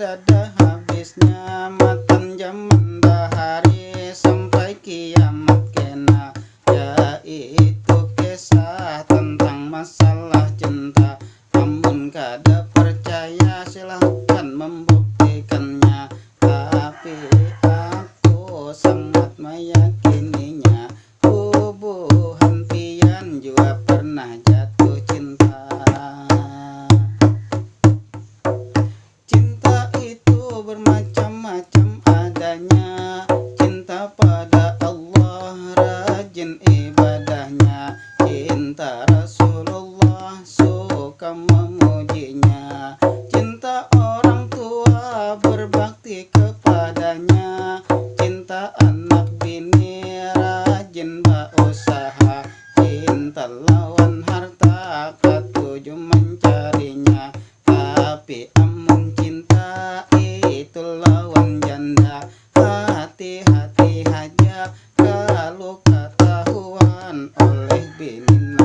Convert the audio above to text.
kadada habisnya, matan zaman dahari sampai kiamat kena, yaitu kisah tentang masalah cinta. Amun kada percaya silahkan membuktikannya, tapi aku sangat meyakininya. Hubungan pian juga pernah jatuh cinta. Cinta itu bermacam-macam adanya, cinta pada Allah rajin ibadahnya, cinta Rasulullah suka memujinya, cinta orang tua berbakti kepadanya, cinta anak bini rajin berusaha, cinta lawan harta ketujuh mencarinya. Tapi amun cinta itu lawan janda, hati-hati aja kalau ketahuan oleh bini